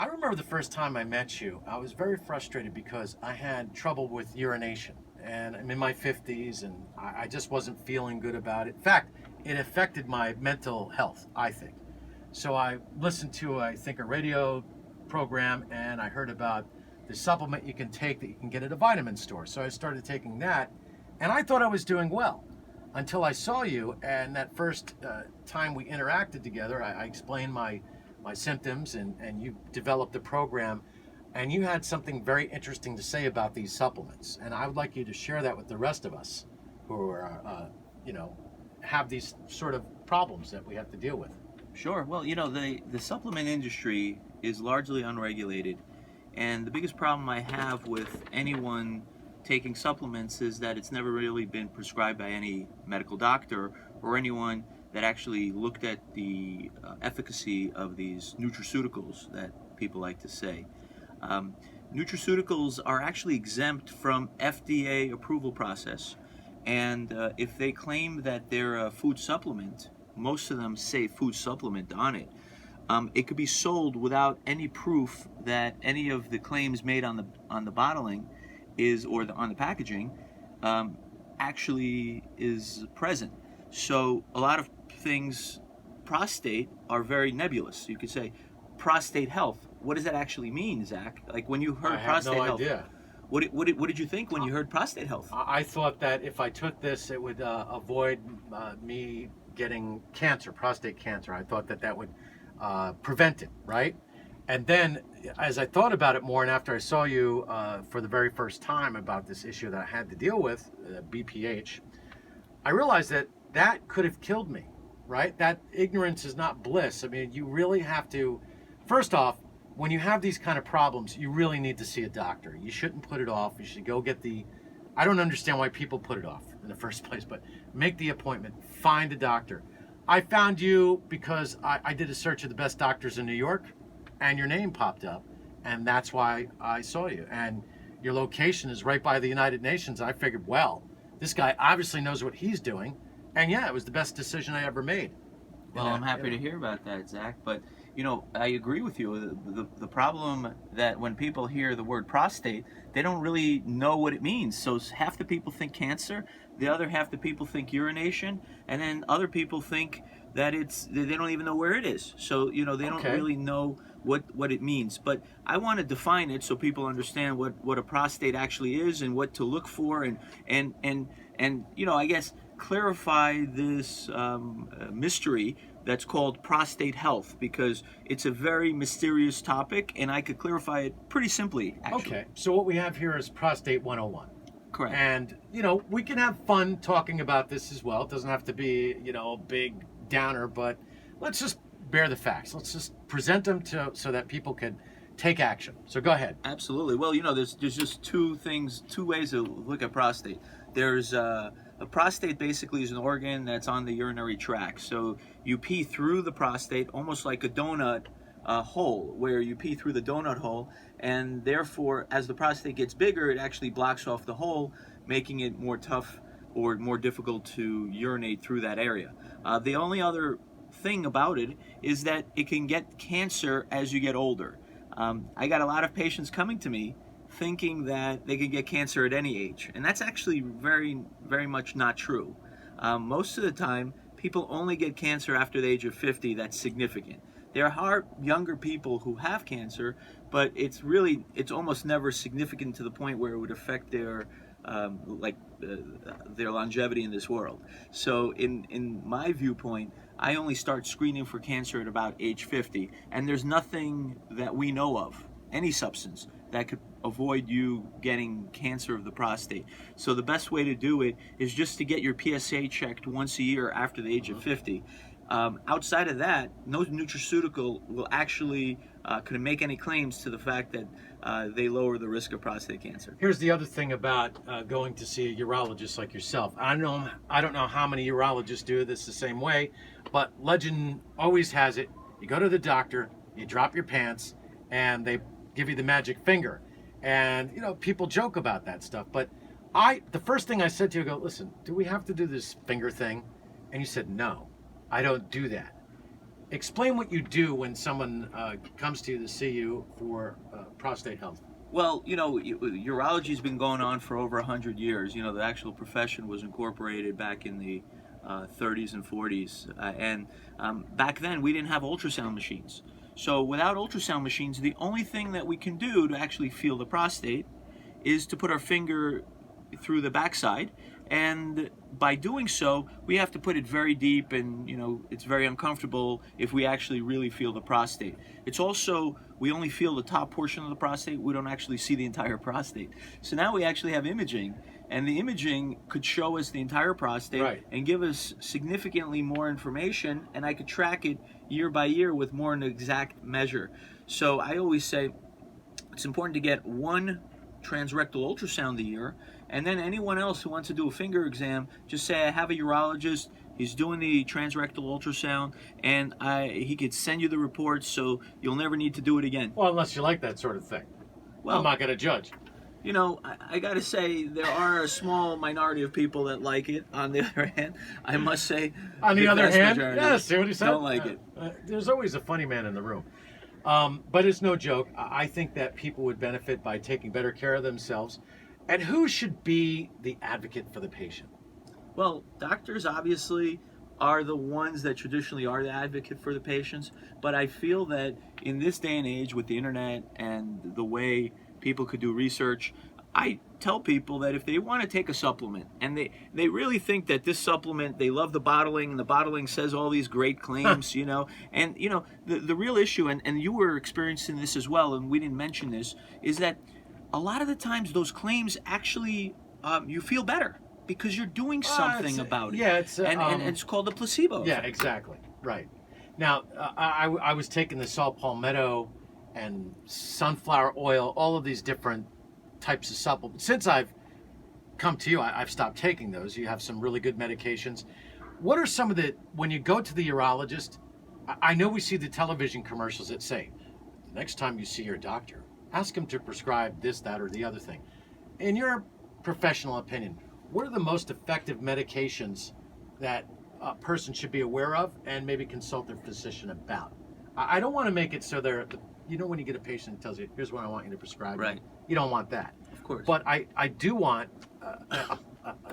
I remember the first time I met you, I was very frustrated because I had trouble with urination. And I'm in my 50s and I just wasn't feeling good about it. In fact, it affected my mental health, I think. So I listened to, I think, a radio program and I heard about the supplement you can take that you can get at a vitamin store. So I started taking that and I thought I was doing well until I saw you. And that first time we interacted together, I explained my symptoms and you developed the program and you had something very interesting to say about these supplements. And I would like you to share that with the rest of us who are, you know, have these sort of problems that we have to deal with. Sure. Well, the supplement industry is largely unregulated, and the biggest problem I have with anyone taking supplements is that it's never really been prescribed by any medical doctor or anyone that actually looked at the efficacy of these nutraceuticals that people like to say. Nutraceuticals are actually exempt from FDA approval process, and if they claim that they're a food supplement, most of them say food supplement on it. It could be sold without any proof that any of the claims made on the bottling on the packaging actually is present. So a lot of things, prostate, are very nebulous. You could say prostate health. What does that actually mean, Zach? Like when you heard I have prostate no health, idea. what did you think when you heard prostate health? I thought that if I took this, it would avoid me getting cancer, prostate cancer. I thought that would prevent it, right? And then as I thought about it more, and after I saw you for the very first time about this issue that I had to deal with, BPH, I realized that could have killed me, right? That ignorance is not bliss. I mean, you really have to, first off, when you have these kind of problems, you really need to see a doctor. You shouldn't put it off. You should go get I don't understand why people put it off in the first place, but make the appointment, find a doctor. I found you because I did a search of the best doctors in New York and your name popped up, and that's why I saw you. And your location is right by the United Nations. I figured, well, this guy obviously knows what he's doing. And yeah, it was the best decision I ever made. Well, I'm happy to hear about that, Zach. But I agree with you. The problem that when people hear the word prostate, they don't really know what it means. So half the people think cancer, the other half the people think urination, and then other people think that they don't even know where it is. So they don't really know what it means. But I want to define it so people understand what a prostate actually is and what to look for, and I guess clarify this mystery that's called prostate health, because it's a very mysterious topic and I could clarify it pretty simply, actually. Okay, so what we have here is prostate 101. Correct. And, we can have fun talking about this as well. It doesn't have to be, a big downer, but let's just bear the facts. Let's just present them so that people can take action. So go ahead. Absolutely. Well, there's just two ways to look at prostate. There's a prostate basically is an organ that's on the urinary tract. So you pee through the prostate almost like a donut hole, where you pee through the donut hole, and therefore as the prostate gets bigger, it actually blocks off the hole, making it more tough or more difficult to urinate through that area. The only other thing about it is that it can get cancer as you get older. I got a lot of patients coming to me thinking that they can get cancer at any age, and that's actually very, very much not true. Most of the time, people only get cancer after the age of 50. That's significant. There are younger people who have cancer, but it's almost never significant to the point where it would affect their longevity in this world. So in my viewpoint, I only start screening for cancer at about age 50, and there's nothing that we know of, any substance, that could avoid you getting cancer of the prostate. So the best way to do it is just to get your PSA checked once a year after the age of 50. Outside of that, no nutraceutical will actually could make any claims to the fact that they lower the risk of prostate cancer. Here's the other thing about going to see a urologist like yourself. I don't know how many urologists do this the same way, but legend always has it. You go to the doctor, you drop your pants, and they give you the magic finger. And people joke about that stuff, but the first thing I said to you, I go, listen, do we have to do this finger thing? And you said, no, I don't do that. Explain what you do when someone comes to you to see you for prostate health. Well, urology's been going on for over 100 years. The actual profession was incorporated back in the 30s and 40s. And back then, we didn't have ultrasound machines. So without ultrasound machines, the only thing that we can do to actually feel the prostate is to put our finger through the backside. And by doing so, we have to put it very deep, and it's very uncomfortable if we actually really feel the prostate. It's also, we only feel the top portion of the prostate. We don't actually see the entire prostate. So now we actually have imaging, and the imaging could show us the entire prostate, Right. and give us significantly more information, and I could track it year by year with more an exact measure. So I always say it's important to get one transrectal ultrasound a year, and then anyone else who wants to do a finger exam, just say, I have a urologist, he's doing the transrectal ultrasound, and he could send you the reports, so you'll never need to do it again. Well, unless you like that sort of thing. Well, I'm not going to judge. I got to say, there are a small minority of people that like it. On the other hand, I must say, On the other vast hand, majority yeah, see what he said? don't like it. There's always a funny man in the room. But it's no joke. I think that people would benefit by taking better care of themselves. And who should be the advocate for the patient? Well, doctors obviously are the ones that traditionally are the advocate for the patients, but I feel that in this day and age with the internet and the way people could do research, I tell people that if they want to take a supplement and they really think that this supplement, they love the bottling, and the bottling says all these great claims, and the real issue, and you were experiencing this as well, and we didn't mention this, is that a lot of the times those claims actually, you feel better because you're doing something about it. Yeah, it's and it's called a placebo yeah, effect. exactly. Right. Now, I was taking the saw palmetto and sunflower oil, all of these different types of supplements. Since I've come to you, I've stopped taking those. You have some really good medications. What are some of when you go to the urologist, I know we see the television commercials that say, the next time you see your doctor, ask him to prescribe this, that, or the other thing. In your professional opinion, what are the most effective medications that a person should be aware of and maybe consult their physician about? I don't want to make it so when you get a patient that tells you, here's what I want you to prescribe. Right. You don't want that. Of course. But I do want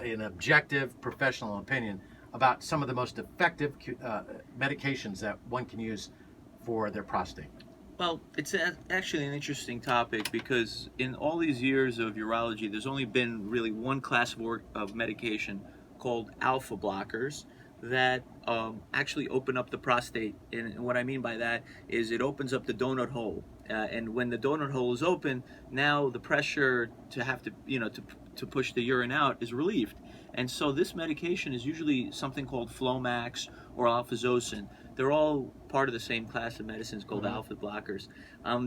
an objective professional opinion about some of the most effective medications that one can use for their prostate. Well, it's actually an interesting topic because in all these years of urology, there's only been really one class of medication called alpha blockers that actually open up the prostate. And what I mean by that is it opens up the donut hole. And when the donut hole is open, now the pressure to have to push the urine out is relieved. And so this medication is usually something called Flomax or alphazocin. They're all part of the same class of medicines called alpha blockers.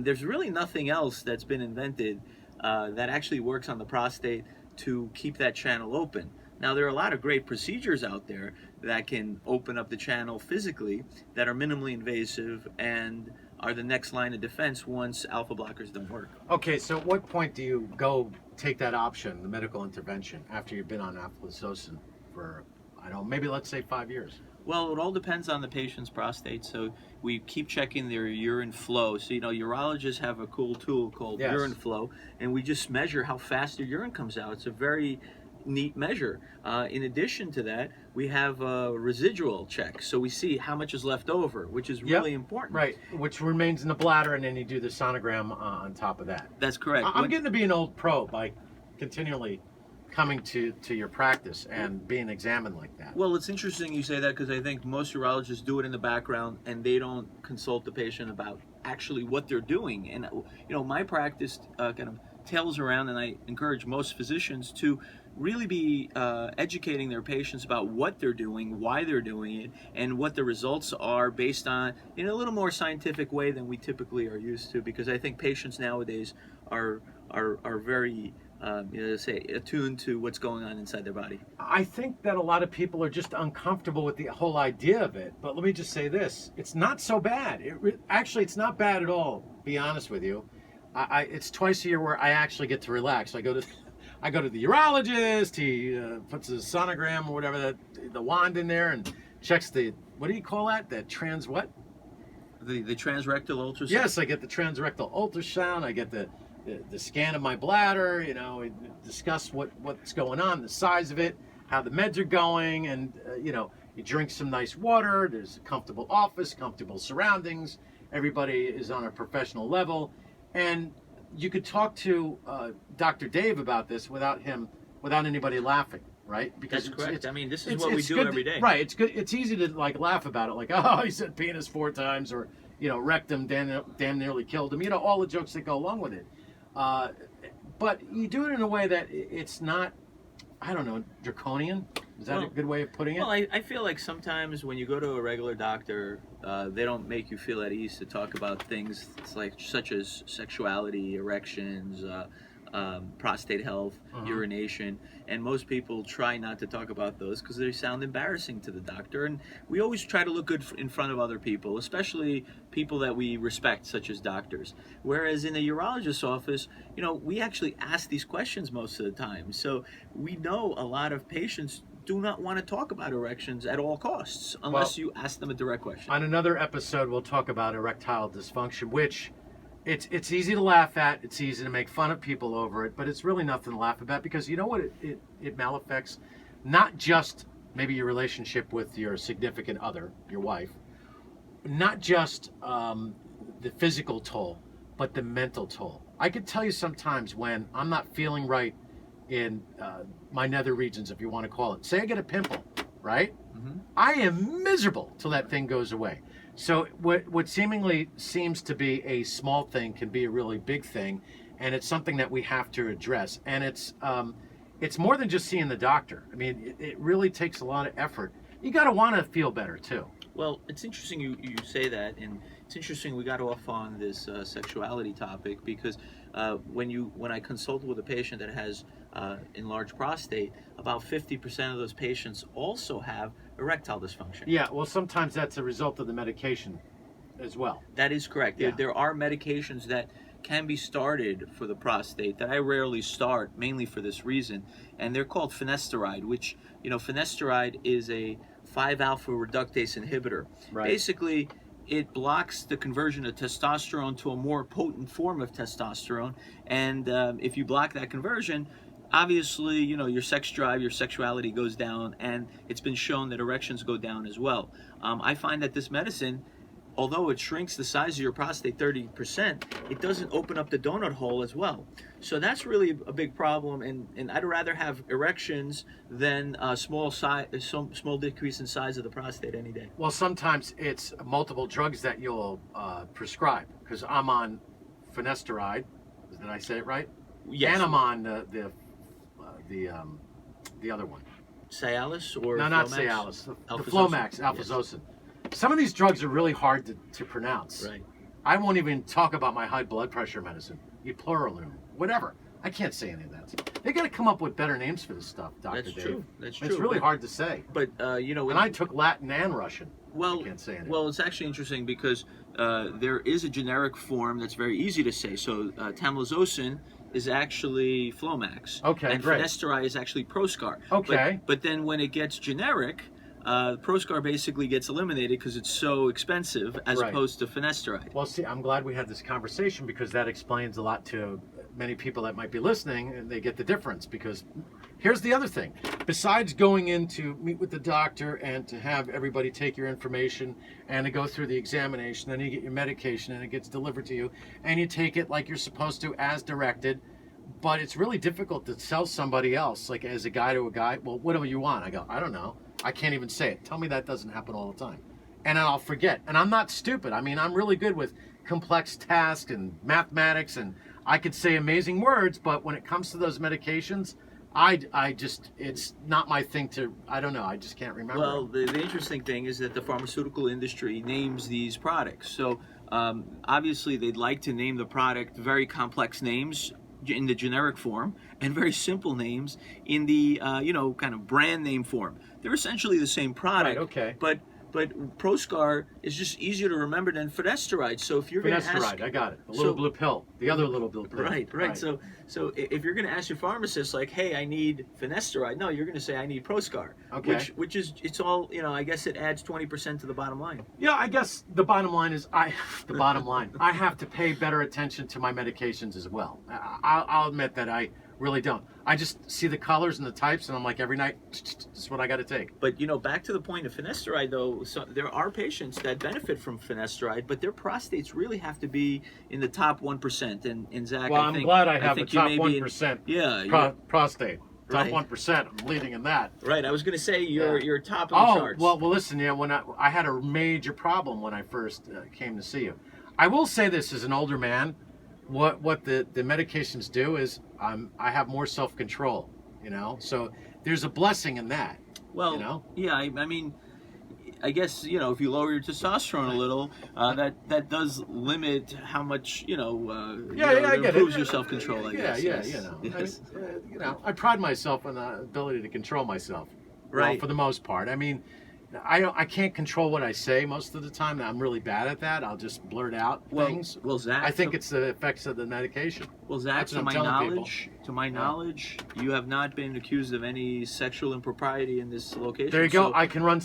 There's really nothing else that's been invented that actually works on the prostate to keep that channel open. Now, there are a lot of great procedures out there that can open up the channel physically that are minimally invasive and are the next line of defense once alpha blockers don't work. Okay, so at what point do you go take that option, the medical intervention, after you've been on alphazocin for, maybe let's say 5 years? Well, it all depends on the patient's prostate. So we keep checking their urine flow. So, urologists have a cool tool called urine flow, and we just measure how fast their urine comes out. It's a very neat measure. In addition to that, we have a residual check. So we see how much is left over, which is really important. Right, which remains in the bladder, and then you do the sonogram on top of that. That's correct. I'm getting to be an old pro by continually coming to your practice and being examined like that. Well, it's interesting you say that because I think most urologists do it in the background and they don't consult the patient about actually what they're doing. And my practice kind of tails around, and I encourage most physicians to really be educating their patients about what they're doing, why they're doing it, and what the results are based on in a little more scientific way than we typically are used to. Because I think patients nowadays are very attuned to what's going on inside their body. I think that a lot of people are just uncomfortable with the whole idea of it. But let me just say this: it's not so bad. Actually, it's not bad at all. To be honest with you, it's twice a year where I actually get to relax. I go to the urologist. He puts a sonogram or whatever, the wand in there, and checks what do you call that? That trans what? The transrectal ultrasound. Yes, I get the transrectal ultrasound. I get the scan of my bladder. You know, we discuss what's going on, the size of it, how the meds are going, and you drink some nice water. There's a comfortable office, comfortable surroundings. Everybody is on a professional level, and you could talk to Dr. Dave about this without anybody laughing, right? Because that's correct. I mean, this is what we do every day. Right. It's good. It's easy to like laugh about it, like, oh, he said penis 4 times, or wrecked him, damn nearly killed him. All the jokes that go along with it. But you do it in a way that it's not, I don't know, draconian. Is that a good way of putting it? Well, I feel like sometimes when you go to a regular doctor, they don't make you feel at ease to talk about things such as sexuality, erections, prostate health, urination, and most people try not to talk about those because they sound embarrassing to the doctor. And we always try to look good in front of other people, especially people that we respect, such as doctors. Whereas in the urologist's office, we actually ask these questions most of the time. So we know a lot of patients do not want to talk about erections at all costs unless you ask them a direct question. On another episode, we'll talk about erectile dysfunction, which it's easy to laugh at. It's easy to make fun of people over it, but it's really nothing to laugh about because you know what it malaffects? Not just maybe your relationship with your significant other, your wife, not just the physical toll, but the mental toll. I could tell you sometimes when I'm not feeling right in my nether regions, if you want to call it. Say I get a pimple, right? Mm-hmm. I am miserable till that thing goes away. So what seemingly seems to be a small thing can be a really big thing, and it's something that we have to address. And it's more than just seeing the doctor. I mean, it really takes a lot of effort. You got to want to feel better too. Well, it's interesting you say that, and it's interesting we got off on this sexuality topic because when I consult with a patient that has enlarged prostate, about 50% of those patients also have erectile dysfunction. Yeah, well, sometimes that's a result of the medication as well. That is correct. Yeah. There are medications that can be started for the prostate that I rarely start, mainly for this reason, and they're called finasteride, which, finasteride is a 5-alpha reductase inhibitor. Right. Basically, it blocks the conversion of testosterone to a more potent form of testosterone, and if you block that conversion, obviously, your sex drive, your sexuality goes down, and it's been shown that erections go down as well. I find that this medicine, although it shrinks the size of your prostate 30%, it doesn't open up the donut hole as well. So that's really a big problem, and I'd rather have erections than a small decrease in size of the prostate any day. Well, sometimes it's multiple drugs that you'll prescribe, because I'm on finasteride. Did I say it right? Yes. And I'm on the other one. Cialis or no, Flomax? Not Cialis. The Flomax, alphazocin. Yes. Some of these drugs are really hard to pronounce. Right. I won't even talk about my high blood pressure medicine, Epluralum, whatever. I can't say any of that. They got to come up with better names for this stuff, Dr. Dave. True. That's true. It's really hard to say. But and I took Latin and Russian. Well, I can't say anything. Well, it's actually interesting because there is a generic form that's very easy to say. So tamlozocin is actually Flomax. Okay, and great. finasteride is actually Proscar. Okay. But then when it gets generic, Proscar basically gets eliminated because it's so expensive as opposed to finasteride. Well, see, I'm glad we had this conversation because that explains a lot to many people that might be listening, and they get the difference. Because here's the other thing. Besides going in to meet with the doctor and to have everybody take your information and to go through the examination, then you get your medication and it gets delivered to you and you take it like you're supposed to as directed. But it's really difficult to sell somebody else, like as a guy to a guy, well, what do you want? I go, I don't know. I can't even say it. Tell me that doesn't happen all the time. And then I'll forget. And I'm not stupid. I mean, I'm really good with complex tasks and mathematics, and I could say amazing words, but when it comes to those medications, I just, it's not my thing to, I don't know, I just can't remember. Well, the interesting thing is that the pharmaceutical industry names these products. So obviously they'd like to name the product very complex names in the generic form and very simple names in the kind of brand name form. They're essentially the same product, right, okay. but But Proscar is just easier to remember than finasteride. So if you're going to ask, Finasteride, I got it. The little blue pill. The other little blue pill. right. So if you're going to ask your pharmacist, like, hey, I need finasteride, no, you're going to say I need Proscar. Okay. Which is, it's all, I guess it adds 20% to the bottom line. Yeah, I guess the bottom line is I have to pay better attention to my medications as well. I'll admit that I really don't. I just see the colors and the types, and I'm like, every night, this is what I got to take. But back to the point of finasteride, though, so there are patients that benefit from finasteride, but their prostates really have to be in the top 1%. And Zach, Well, I'm glad I have the top you may be 1% prostate. Top Right. 1%. I'm leading in that. Right. I was going to say you're top of the charts. Well, listen. When I had a major problem when I first came to see you. I will say this as an older man. What the medications do is I have more self-control, so there's a blessing in that. Well, yeah, I mean, I guess, if you lower your testosterone a little, that does limit how much, I get it. improves your self-control, I guess. Yes. I pride myself on the ability to control myself. Right. For the most part. I mean, I can't control what I say most of the time. I'm really bad at that. I'll just blurt out things. Well, Zach, I think it's the effects of the medication. Well, Zach, That's to what my I'm telling knowledge, you have not been accused of any sexual impropriety in this location. There you go. So, I can run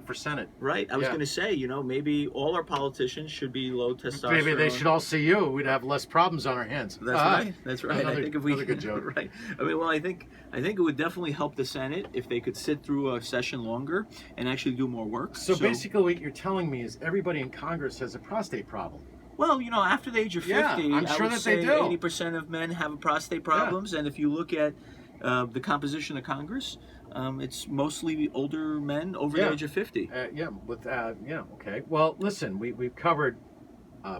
for Senate. right. I was going to say, maybe all our politicians should be low testosterone. Maybe they should all see you. We'd have less problems on our hands. That's right. That's right. Another, I think if we another good joke. Right. I mean, well, I think it would definitely help the Senate if they could sit through a session longer and actually do more work. So basically, what you're telling me is everybody in Congress has a prostate problem. Well, after the age of 50, I'm sure I would that say they do. 80% of men have prostate problems, and if you look at the composition of Congress, it's mostly older men over the age of 50. Okay. Well, listen, we've covered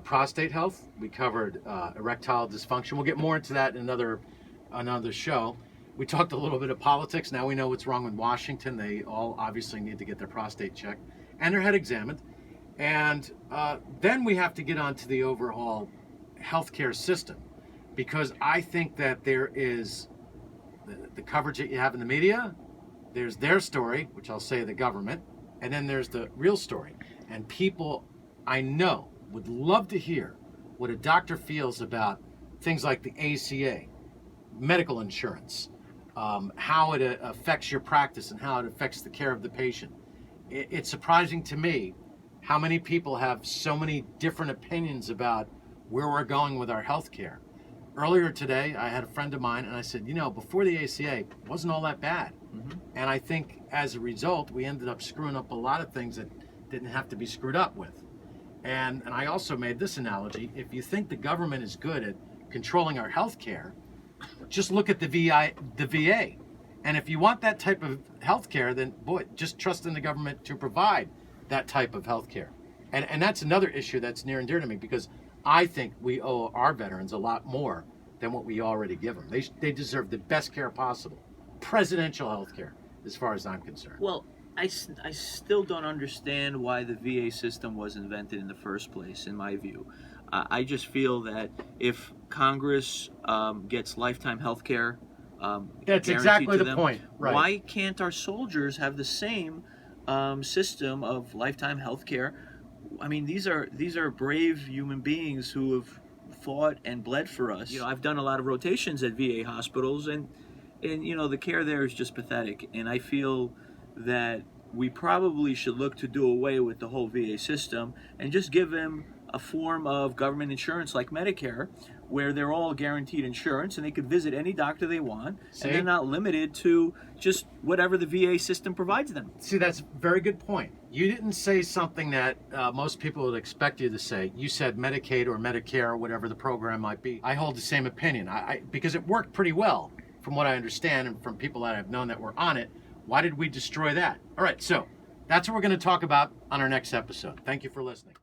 prostate health. We covered erectile dysfunction. We'll get more into that in another show. We talked a little bit of politics. Now we know what's wrong with Washington. They all obviously need to get their prostate checked and their head examined. And then we have to get on to the overall healthcare system, because I think that there is the coverage that you have in the media, there's their story, which I'll say the government, and then there's the real story. And people I know would love to hear what a doctor feels about things like the ACA, medical insurance, how it affects your practice and how it affects the care of the patient. It's surprising to me how many people have so many different opinions about where we're going with our health care. Earlier today, I had a friend of mine, and I said, before the ACA, it wasn't all that bad. Mm-hmm. And I think as a result, we ended up screwing up a lot of things that didn't have to be screwed up with. And I also made this analogy. If you think the government is good at controlling our health care, just look at the VA. And if you want that type of health care, then, just trust in the government to provide that type of health care. And that's another issue that's near and dear to me, because I think we owe our veterans a lot more than what we already give them. They deserve the best care possible. Presidential health care, as far as I'm concerned. Well, I still don't understand why the VA system was invented in the first place, in my view. I just feel that if Congress gets lifetime health care, that's exactly the point. Right. Why can't our soldiers have the same system of lifetime health care? I mean, these are brave human beings who have fought and bled for us. I've done a lot of rotations at VA hospitals, and the care there is just pathetic. And I feel that we probably should look to do away with the whole VA system and just give them a form of government insurance like Medicare, where they're all guaranteed insurance and they could visit any doctor they want. See? And they're not limited to just whatever the VA system provides them. See, that's a very good point. You didn't say something that most people would expect you to say. You said Medicaid or Medicare or whatever the program might be. I hold the same opinion because it worked pretty well from what I understand and from people that I've known that were on it. Why did we destroy that? All right, so that's what we're going to talk about on our next episode. Thank you for listening.